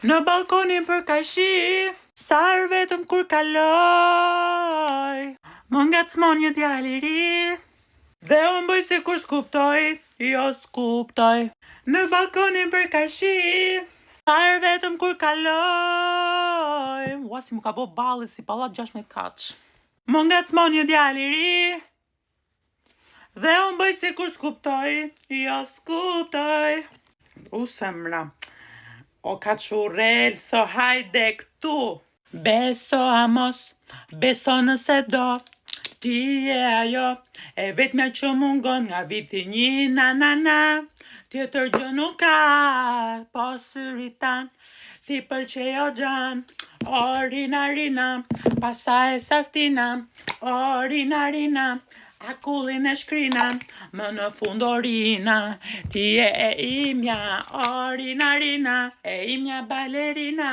Në balkonin për kajshi, sar vetëm kur kaloj. Më ngacmon një djalë i ri, dhe unë bëj si kur s'kuptoj, jo s'kuptoj. Në balkonin për kajshi, sar vetëm kur kaloj. Ua, si mu ka bo balli si pallat 16 kaç. Më ngacmon një djalë i ri, dhe unë bëj si kur s'kuptoj, jo s'kuptoj. Semra. O ka qurel, so hajde këtu. Beso amos, beso nëse do, ti e ajo, e vetmja që mungon nga viti një na. Tjetër gjë nuk ka, po syritan, ti pëlqejo gjan, o rina, pasaj sastina, o rina, akullin e shkrina, më në fund orina, ti e imja, o rina, e imja balerina.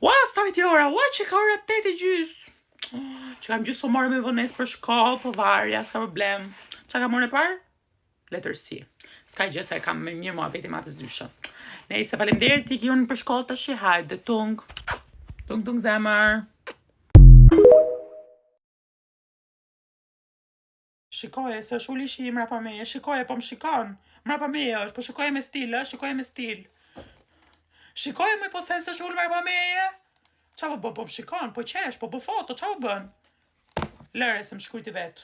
Ua, sa viti ora, ua që ka ora 8:30. Që kam gjysë o marrë me vënes për shkollë, për varja, s'ka problem. Qa ka morë në parë? Letërsi. S'ka gjë se kam me mirë mua veti ma të zyshë. Nejse, faleminderit ti ki unë për shkollë të shi, hajde, tung zemër. Shikoje, se është uli shi mrapa meje, shikoje, po më shikon. Mrapa meje është, po shikoje me stil, shikoje me stil. Shikoje me po them se është uli mrapa meje. Qa po më shikon, po qesh, po foto, qa po bën? Lëre se më shkrujti vetë.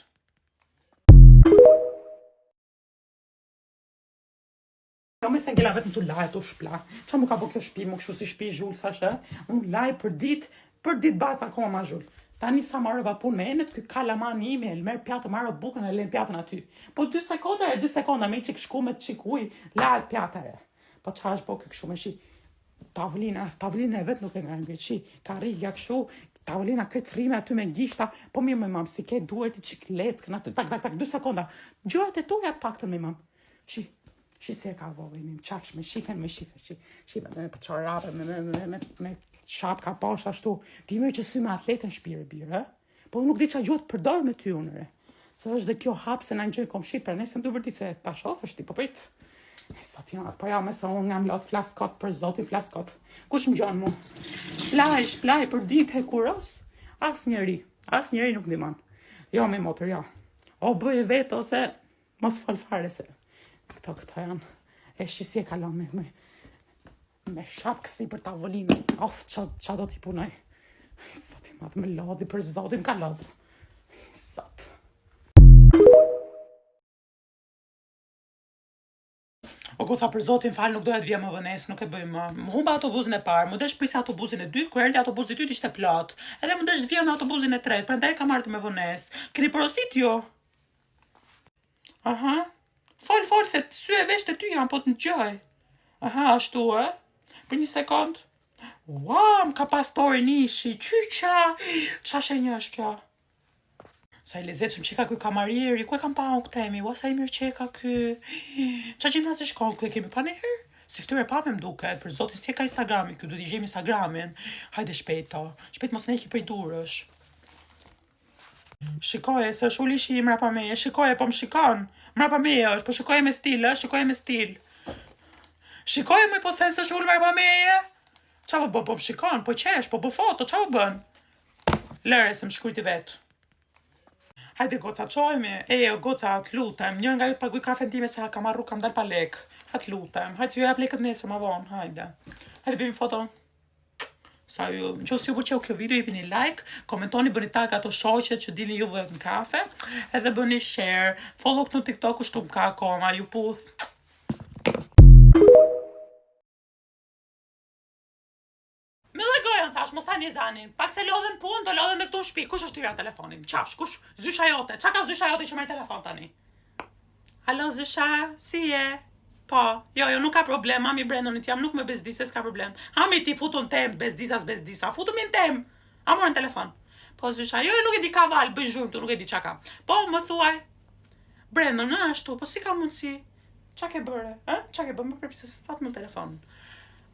Jo me se ngella vetëm të laj, të shpla. Qa mu ka po kjo shpi, mu kështu si shpi zhullë, sa shë? Unë laj për dit bat ma koma ma zhullë. Tani sa marrë vapun me enet, këj kalaman email, merë pjatë, marrë bukën e len pjatën aty. Po 2 sekonda, me që këshku me të qikuj, lajt pjatëre. Po qa është po këj kështu me shi, tavolina e vetë nuk e nga ngritë shi, ka rigja kështu, tavolina këtë rime aty me gishta, po mirë me mamë, si ke duhet i qikletë, këna tak, 2 sekonda. Gjërat e tuja të pak të me mamë. Shi se ka vove, me qafsh, me shife, me me pëqarape, me shap ka poshtë ashtu. Ti me që sy me atletën shpire birë, po nuk di qa gjuhët përdor me ty unëre. Se është dhe kjo hapë se në gjëjnë komshit, për nesëm du vërtit se ta shofë është ti, po prit. Sot janë, po ja me se unë jam lot flaskot për zotin flaskot. Kush më gjonë mu? Shplaj për ditë e kuros, as njeri nuk dimon. Jo me motër, jo. O bëj vetë ose mos falfare se. Këto janë, e shqisi e kalon me shap kësi për tavolinës, qa do t'i punoj. Sot i madhë me lodhi, për zotim ka lodhë. Sot. O goca për zotin falë, nuk doja të vje më vënes, nuk e bëjmë. Më humba autobuzin e parë, më desh prisa autobuzin e dytë, kur erdhi autobuzi i dytë ishte plot. Edhe më desh të vje në autobuzin e tretë, prandaj kam ardhur me vënes. Keni porosit jo? Aha. Fol, se sy e vesh të ty janë, po të në gjoj. Aha, ashtu, e? Për një sekund. Ua, më ka pas tori nishi, qyqa. Qa shenjë është kjo? Sa i lezet që më qeka kuj kamarieri, ku e kam pa unë këtemi? Ua, sa i mirë qeka kuj. Qa gjimnaz e shkollë, ku e kemi pa njëherë? Si këtyre pa me mduket, për zotin, si e ka Instagrami, ku du t'i gjem Instagramin. Hajde shpejto, shpejt mos ne prej durësh. Shikoje, se është uli shi mrapa meje, shikoje, po më shikon. Mrapa meje është, po shikoje me stil, Shikoje me po them se është uli mrapa meje. Qa po më shikon, po qesh, po foto, qa po bën? Lëre se më shkrujti vetë. Hajde goca, qojme, goca, t'lutem, njërë nga ju t'paguj kafen time se kam arru, kam dal pa lek. Ha t'lutem, hajde si ju jap lekët nesër ma vonë, hajde. Hajde bëjmë foto. Sa ju, në që si ju përqeu kjo video, jepini like, komentoni, bëni tag ato shoqet që dini juve në kafe, edhe bëni share, follow këtë në TikTok, shtu më ka akoma, ju puth. Me dhe gojën, thash, mos ta një zanin, pak se lodhen punë, do lodhen me këtu në shpi, kush është tyra në telefonin, qafsh, kush, zysha jote, qa ka zysha jote që merë telefon tani? Alo zysha, si je? Po, jo, nuk ka problem, mami Brendonit jam, nuk me bezdis, s'ka problem. Hami ti futun tem, bezdisa, futu min tem. A morën telefon. Po, zysha, jo, nuk e di ka val, bëj zhurmë tu, nuk e di qa ka. Po, më thuaj. Brendon, ashtu, po si ka mundësi? Qa ke bërë, Qa ke bërë, më përpë se s'tat më telefon.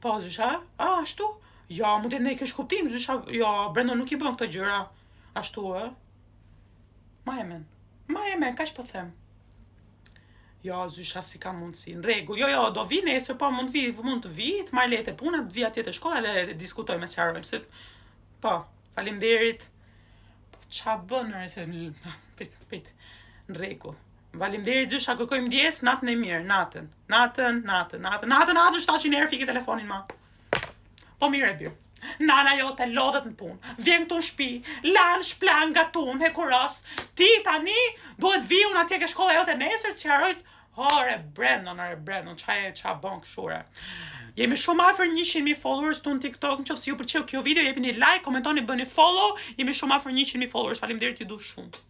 Po, zysha, ashtu? Jo, mu të ne kesh kuptim, zysha, jo, Brendon nuk i bën këto gjëra. Ashtu, Ma e men, kaq po them. Jo, zysha si ka mundësi, në rregull. Jo, do vi nesër, po mund të vi, të marr letë e puna, të vi atje te shkolla dhe diskutojmë, sqarojmë se po, faleminderit. Po ç'a bën se prit. Në rregull. Faleminderit zysha, kërkoj ndjes, natën e mirë, natën. Natën, 700 herë fike telefonin ma. Po mirë e birë. Nana jote lodhet në punë, vjen këtu në shtëpi, lan shplan nga tunë, e kuros, ti tani duhet vi unë atje ke shkolla jote nesër, të sqaroj. Ore Brandon, qa bon këshure. Jemi shumë afër 100.000 followers tu në TikTok, nëse ju pëlqeu kjo video, jepini like, komentoni, bëni follow, jemi shumë afër 100.000 followers. Faleminderit, ju du shumë.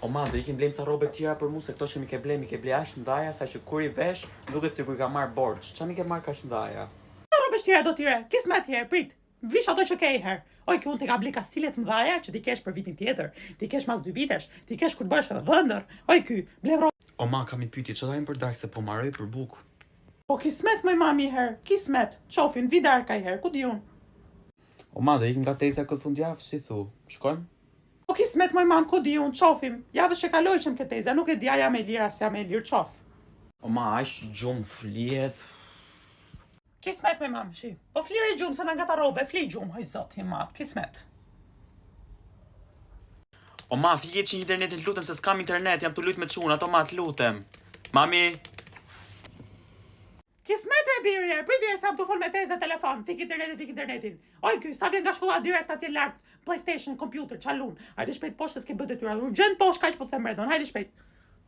O ma, do ikim blejmë ca robe tjera për mu, se këto që mi ke ble ashtë ndaja, sa që kur i vesh, duket si kur i ka marrë borç. Qa mi ke marrë kash ndaja? Robe tjera do tjere, kismet tjere, prit. Vish ato që ke i her. Oj, kjo unë te ka ble kastilet mdhaja që ti kesh për vitin tjetër, ti kesh mas 2 vitesh, ti kesh kur bësh edhe dhëndër. Oj, ky, ble robe. O ma, kam i pyti, që dajmë për dark se po marroj për buk. Po kismet më mami her, kismet. Qofin, vidar ka i her, ku di unë? O ma, do ikim nga teza këtë fundjavë, si thu. Shkojmë? Po kismet më mam, ku di unë, qofim. Javës që kaloj që më këtë teza, nuk e dja jam e lira se jam e lirë, qof. O ma, ashtë gjumë flijet. Kismet më mam, shi. Po flire gjumë, se në nga ta rove, fli gjumë, hoj zot, i madh, kismet. O ma, flijet që internetin të lutem, se s'kam internet, jam të lut me çun, ato ma të lutem. Mami. Kismet e birje, pritje sa më të fol me tezë telefon, fik internetin. Oj, ky, sa vjen nga shkolla direkt atje lart, PlayStation, computer, çalun. Hajde shpejt poshtë s'ke bë detyra. Urgjent poshtë kaq po them redon. Hajde shpejt.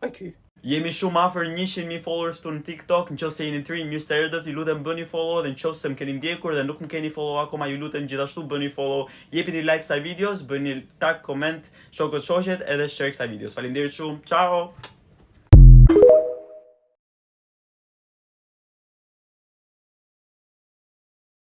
Oj ky. Jemi shumë afër 100.000 followers tu në TikTok, nëse jeni të rinj, mirë se erdhët, ju lutem bëni follow dhe nëse më keni ndjekur dhe nuk më keni follow akoma, ju lutem gjithashtu bëni follow, jepini like kësaj videos, bëni tag, comment, shoqet edhe share kësaj videos. Faleminderit shumë. Ciao.